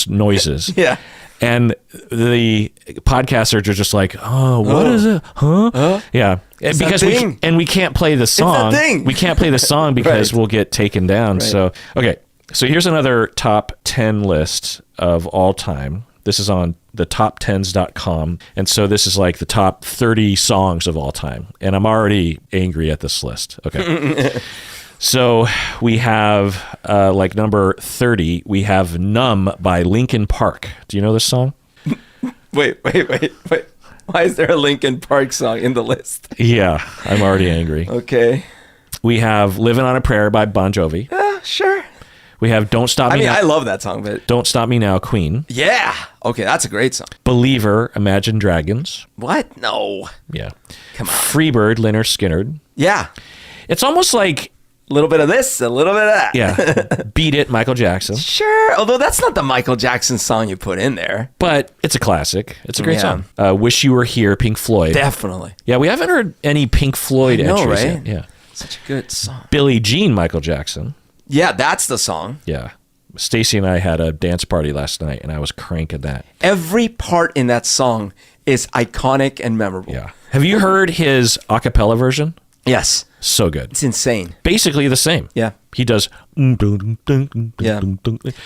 noises. Yeah. And the podcasters are just like, oh, what is it? Huh? Yeah. It's because we can't play the song. thing. We can't play the song because Right. we'll get taken down. Right. So, okay. So here's another top 10 list of all time. This is on the top10s.com. And so this is like the top 30 songs of all time. And I'm already angry at this list. Okay. So we have like number 30, we have Numb by Linkin Park. Do you know this song? Wait. Why is there a Linkin Park song in the list? Yeah, I'm already angry. Okay. We have Living on a Prayer by Bon Jovi. Sure. We have Don't Stop Me Now. I love that song, but Don't Stop Me Now, Queen. yeah. Okay, that's a great song. Believer, Imagine Dragons. What? No. Yeah. Come on. Freebird, Lynyrd Skynyrd. Yeah. It's almost like, A little bit of this, a little bit of that. yeah, Beat It, Michael Jackson. Sure. Although that's not the Michael Jackson song you put in there. But it's a classic. It's a great Yeah. song. Wish You Were Here, Pink Floyd. Definitely. Yeah, we haven't heard any Pink Floyd I know, entries right? yet. Yeah. Such a good song. Billie Jean, Michael Jackson. Yeah, that's the song. Yeah. Stacy and I had a dance party last night, and I was cranking that. Every part in that song is iconic and memorable. Yeah. Have you heard his a cappella version? Yes. So good. It's insane. Basically the same. Yeah. He does Yeah.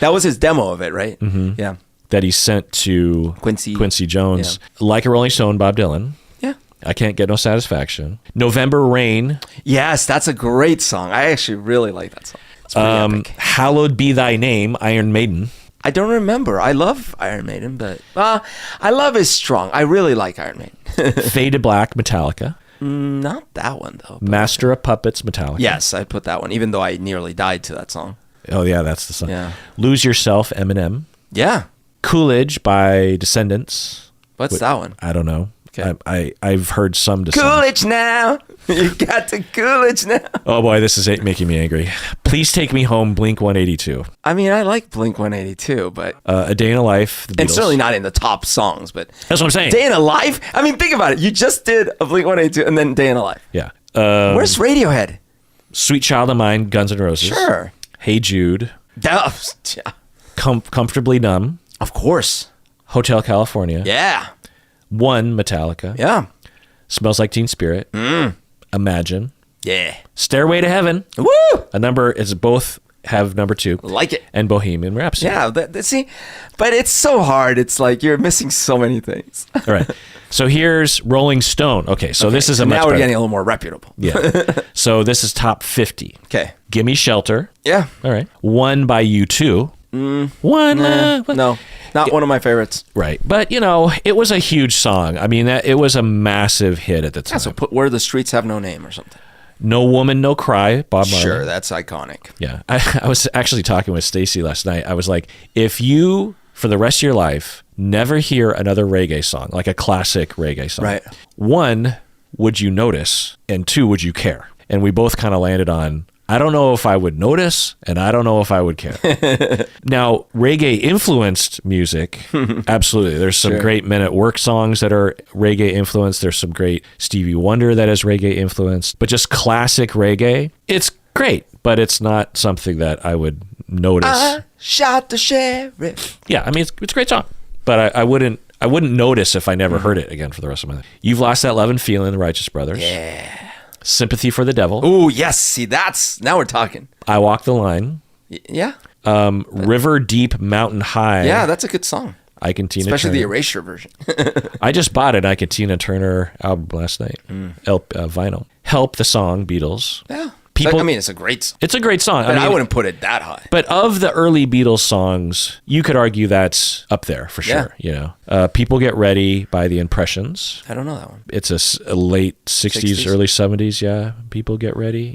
That was his demo of it, right? Mm-hmm. Yeah. that he sent to Quincy Jones. Like a Rolling Stone, Bob Dylan. Yeah. I Can't Get No Satisfaction. November Rain. Yes, that's a great song. I actually really like that song. It's pretty epic. Hallowed Be Thy Name, Iron Maiden. I don't remember. I love Iron Maiden, but I love is strong. I really like Iron Maiden. Fade to Black, Metallica. Not that one though. Master of Puppets, Metallica. Yes, I put that one, even though I nearly died to that song. Oh yeah, that's the song. Yeah. Lose Yourself, Eminem. Yeah. Coolidge by Descendants. What's that one? I don't know. Okay. I've heard some Descendants. Coolidge now. You got the Coolidge now. Oh boy, this is making me angry. Please Take Me Home, Blink 182. I mean, I like Blink 182, but A Day in a Life, the Beatles. and certainly not in the top songs. But That's what I'm saying. Day in a Life. I mean, think about it. You just did a Blink 182 and then Day in a Life. Yeah. Where's Radiohead? Sweet Child of Mine, Guns N' Roses. Sure. Hey Jude. Yeah. Comfortably Numb. Of course. Hotel California. Yeah. One, Metallica. Yeah. Smells Like Teen Spirit. Imagine. Yeah. Stairway to Heaven. Woo! Both have number 2. Like it. And Bohemian Rhapsody. Yeah. See, but it's so hard. It's like you're missing so many things. All right. So here's Rolling Stone. Okay, so this is a much now we're better. getting a little more reputable. Yeah. So this is top 50. Okay. Gimme Shelter. Yeah. All right. One by U2. One. No, not one of my favorites. Right. But, it was a huge song. I mean, it was a massive hit at the time. Yeah, so put Where the Streets Have No Name or something. No Woman, No Cry, Bob Marley. Sure, that's iconic. Yeah. I was actually talking with Stacy last night. I was like, if you, for the rest of your life, never hear another reggae song, like a classic reggae song. Right. 1, would you notice? And 2, would you care? And we both kind of landed on, I don't know if I would notice, and I don't know if I would care. Now, reggae influenced music, absolutely. There's some great Men at Work songs that are reggae influenced. There's some great Stevie Wonder that is reggae influenced. But just classic reggae, it's great, but it's not something that I would notice. I shot the sheriff. Yeah, I mean, it's a great song, but I wouldn't notice if I never heard it again for the rest of my life. You've Lost That Love and Feeling, the Righteous Brothers. Yeah. Sympathy for the Devil. Oh, yes. See, now we're talking. I Walk the Line. Yeah. River Deep, Mountain High. Yeah, that's a good song. Ike and Tina Especially the Turner. Erasure version. I just bought an Ike and Tina Turner album last night. Vinyl. Help, the song, Beatles. Yeah. People, I mean, it's a great song. It's a great song. But I mean, wouldn't put it that high. But of the early Beatles songs, you could argue that's up there for sure. People Get Ready by the Impressions. I don't know that one. It's a late 60s, early 70s. Yeah. People Get Ready,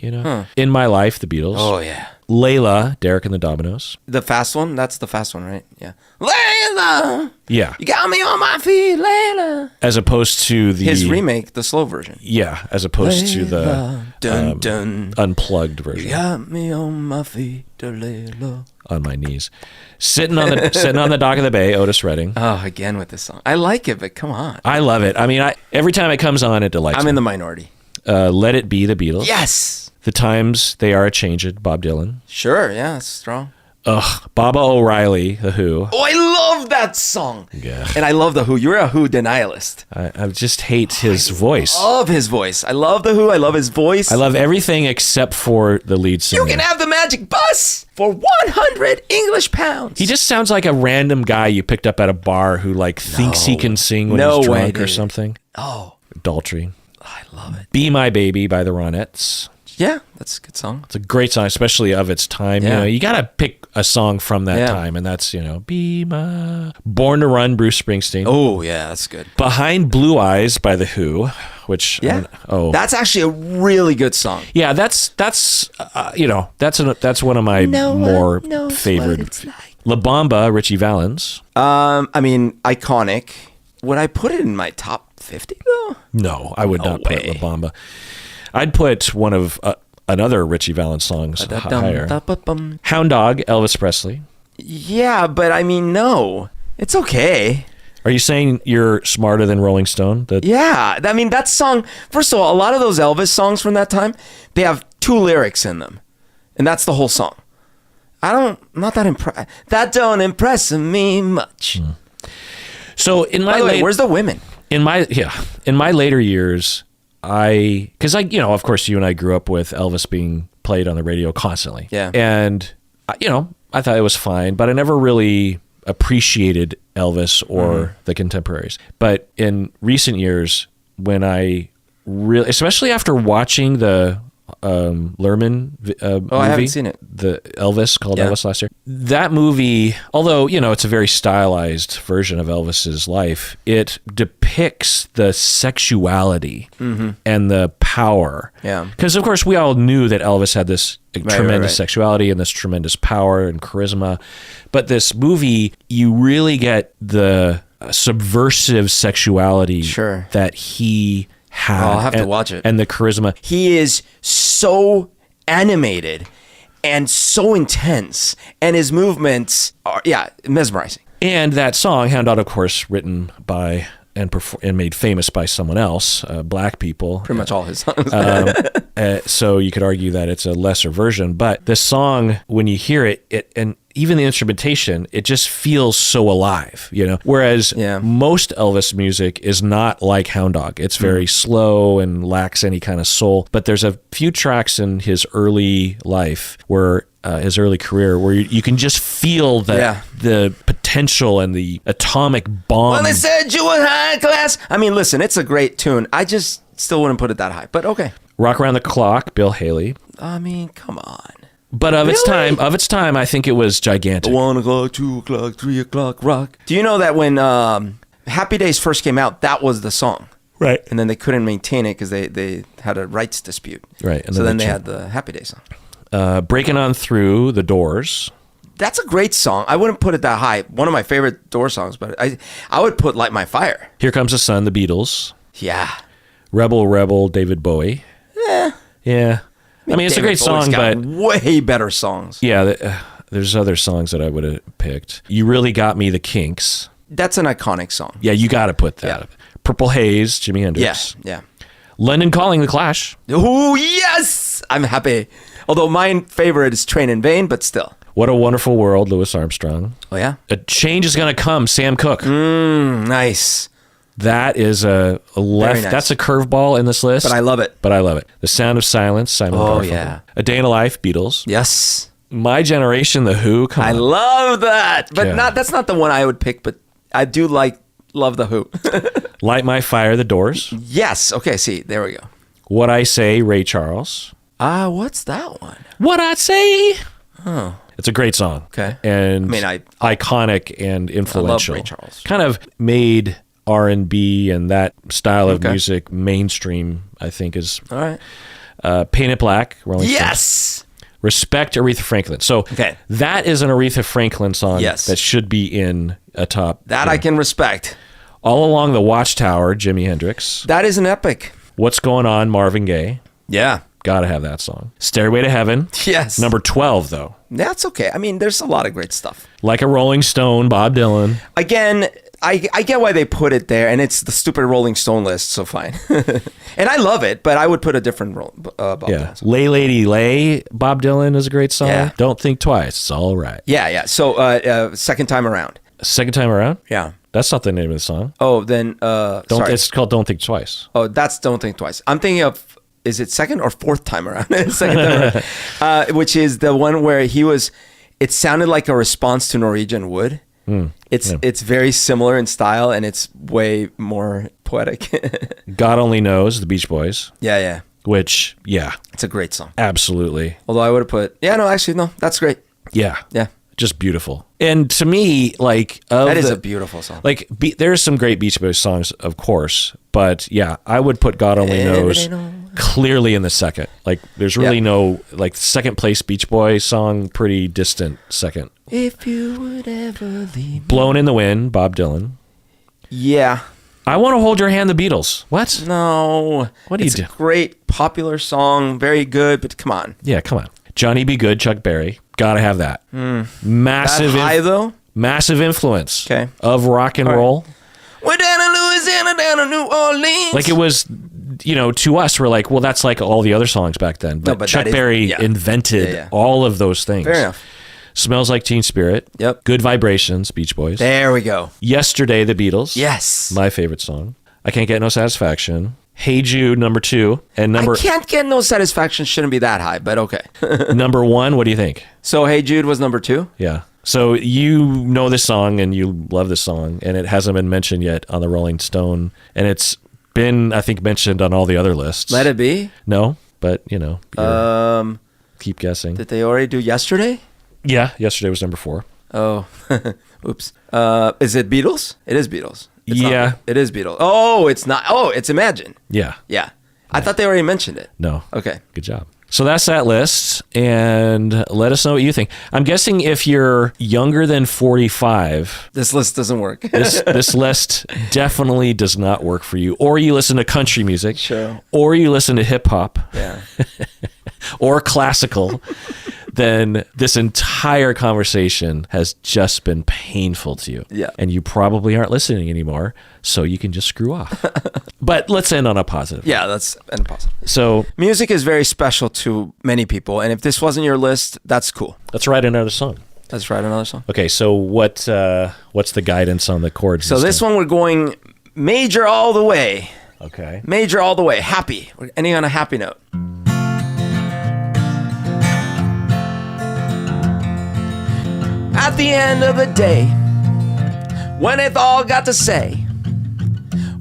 In My Life, the Beatles. Oh, yeah. Layla, Derek and the Dominoes. The fast one? That's the fast one, right? Yeah. Layla! Yeah. You got me on my feet, Layla. As opposed to his remake, the slow version. Yeah, as opposed to the dun, dun. unplugged version. You got me on my feet, Layla. On my knees. Sitting on the dock of the bay, Otis Redding. Oh, again with this song. I like it, but come on. I love it. I mean, every time it comes on, it delights me. I'm in the minority. Let It Be, the Beatles. Yes. The Times They Are A-Changed, Bob Dylan. Sure, yeah, it's strong. Baba O'Reilly, The Who. Oh, I love that song. Yeah. And I love The Who. You're a Who denialist. I just hate his voice. I love his voice. I love The Who. I love his voice. I love everything except for the lead singer. You can have the magic bus for 100 English pounds. He just sounds like a random guy you picked up at a bar who thinks he can sing when he's drunk or something. Oh. Daltrey. I love it. Be My Baby by the Ronettes. Yeah, that's a good song. It's a great song, especially of its time. Yeah. You got to pick a song from that time, and that's, Be My... Born to Run, Bruce Springsteen. Oh, yeah, that's good. Behind Blue Eyes by The Who, which... That's actually a really good song. Yeah, that's one of my more favored. La Bamba, Richie Valens. I mean, iconic. Would I put it in my top 50 though? No, I would not put La Bamba. I'd put one of another Richie Valens songs higher. Hound Dog, Elvis Presley. Yeah, but I mean, no. It's okay. Are you saying you're smarter than Rolling Stone? Yeah, I mean, that song, first of all, a lot of those Elvis songs from that time, they have 2 lyrics in them. And that's the whole song. I'm not that impressed. That don't impress me much. So in my By the way, where's the women? In my later years, because of course you and I grew up with Elvis being played on the radio constantly. Yeah. And I thought it was fine, but I never really appreciated Elvis or the contemporaries. But in recent years, when I really, especially after watching the Lerman movie. I haven't seen it. The Elvis, called Elvis last year. That movie, although, it's a very stylized version of Elvis's life, it depicts the sexuality and the power. Yeah. Because, of course, we all knew that Elvis had this tremendous sexuality and this tremendous power and charisma. But this movie, you really get the subversive sexuality that he had. I'll have to watch it. And the charisma. He is so animated and so intense, and his movements are, mesmerizing. And that song, Hound Dog, of course, written by and made famous by someone else, black people. Pretty much all his songs. So you could argue that it's a lesser version. But the song, when you hear it, and even the instrumentation, it just feels so alive, you know? Whereas most Elvis music is not like Hound Dog. It's very slow and lacks any kind of soul. But there's a few tracks in his early life where his early career where you can just feel the potential and the atomic bomb. Well, they said you were high class. I mean, listen, it's a great tune. I just still wouldn't put it that high, but okay. Rock Around the Clock, Bill Haley. I mean, come on. But of its time, I think it was gigantic. 1 o'clock, 2 o'clock, 3 o'clock, rock. Do you know that when Happy Days first came out, that was the song? Right. And then they couldn't maintain it because they had a rights dispute. Right. And so then they had the Happy Days song. Breaking On Through, The Doors. That's a great song. I wouldn't put it that high. One of my favorite Doors songs, but I would put Light My Fire. Here Comes the Sun, The Beatles. Yeah. Rebel, Rebel, David Bowie. Yeah. I mean, it's David a great Bowie's song, got but way better songs. Yeah, there's other songs that I would have picked. You Really Got Me, The Kinks. That's an iconic song. Yeah, you got to put that. Yeah. Purple Haze, Jimi Hendrix. Yeah. London Calling, The Clash. Oh, yes! I'm happy. Although my favorite is Train in Vain, but still. What a Wonderful World, Louis Armstrong. Oh, yeah? A Change Is Gonna Come, Sam Cooke. Nice. That is a left. Nice. That's a curveball in this list. But I love it. The Sound of Silence, Simon Garfunkel. Yeah. A Day in a Life, Beatles. Yes. My Generation, The Who. Come on. I love that. But Yeah. that's not the one I would pick, but I do love The Who. Light My Fire, The Doors. Yes. Okay, see, there we go. What I Say, Ray Charles. What's that one? What I Say. Oh. It's a great song. Okay. And I iconic and influential. I love Ray Charles. Kind of made R&B and that style of music mainstream, I think, is All right. Paint It Black, Rolling Stones. Yes. Respect, Aretha Franklin. So that is an Aretha Franklin song that should be in a top. That I can respect. All Along the Watchtower, Jimi Hendrix. That is an epic. What's Going On, Marvin Gaye. Yeah. Gotta have that song. Stairway to Heaven. Yes. Number 12, though. That's okay. I mean, there's a lot of great stuff. Like a Rolling Stone, Bob Dylan. Again, I get why they put it there, and it's the stupid Rolling Stone list, so fine. And I love it, but I would put a different Bob Dylan song. Lay Lady Lay, Bob Dylan is a great song. Yeah. Don't Think Twice, it's all right. Yeah. So, Second Time Around. Second Time Around? Yeah. That's not the name of the song. Oh, then, sorry. It's called Don't Think Twice. Oh, that's Don't Think Twice. I'm thinking of, is it second or fourth time around? Second time around. Which is the one where it sounded like a response to Norwegian Wood. It's very similar in style, and it's way more poetic. God Only Knows, the Beach Boys. Yeah. Which, It's a great song. absolutely. Although I would have put, that's great. Yeah. Yeah. Just beautiful. And to me, That is a beautiful song. There's some great Beach Boys songs, of course, but I would put God Only Knows clearly in the second. There's really no, second place Beach Boys song, pretty distant second. If you would ever leave me. Blown in the Wind, Bob Dylan. Yeah. I Want to Hold Your Hand, the Beatles. What? No. What do you do? It's a great, popular song, very good, but come on. Yeah, come on. Johnny Be Good, Chuck Berry. Gotta have that. Massive. That high, though? Massive influence Okay. of rock and roll. We're down in Louisiana, down in New Orleans. It was, to us, we're like, well, that's like all the other songs back then. But Chuck Berry invented all of those things. Fair enough. Smells Like Teen Spirit. Yep. Good Vibrations, Beach Boys. There we go. Yesterday, the Beatles. Yes. My favorite song. I Can't Get No Satisfaction. Hey Jude, number 2. And I Can't Get No Satisfaction shouldn't be that high, but okay. number 1, what do you think? So Hey Jude was number 2? Yeah. So you know this song and you love this song, and it hasn't been mentioned yet on the Rolling Stone, and it's been, I think, mentioned on all the other lists. Let It Be? No, but keep guessing. Did they already do Yesterday? Yeah, Yesterday was number 4. Oh, oops. Is it Beatles? It is Beatles. It is Beatles. Oh, it's not. Oh, it's Imagine. Yeah. Yeah. I thought they already mentioned it. No. Okay. Good job. So that's that list, and let us know what you think. I'm guessing if you're younger than 45, This list doesn't work. this list definitely does not work for you. Or you listen to country music, Sure. or you listen to hip hop, Yeah. or classical. Then this entire conversation has just been painful to you. Yeah. And you probably aren't listening anymore, so you can just screw off. But let's end on a positive. Yeah, that's impossible. So Music is very special to many people, and if this wasn't your list, that's cool. let's write another song. Let's write another song. Okay, so what's the guidance on the chords? So this one we're going major all the way. Okay. Major all the way. Happy. We're ending on a happy note. At the end of the day, when it's all got to say,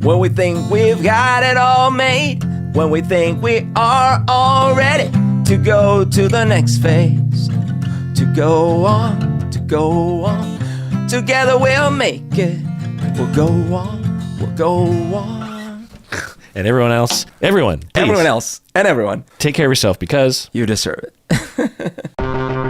when we think we've got it all made, when we think we are all ready to go to the next phase, to go on, together we'll make it, we'll go on. And everyone else, please Everyone else, and everyone, take care of yourself because you deserve it.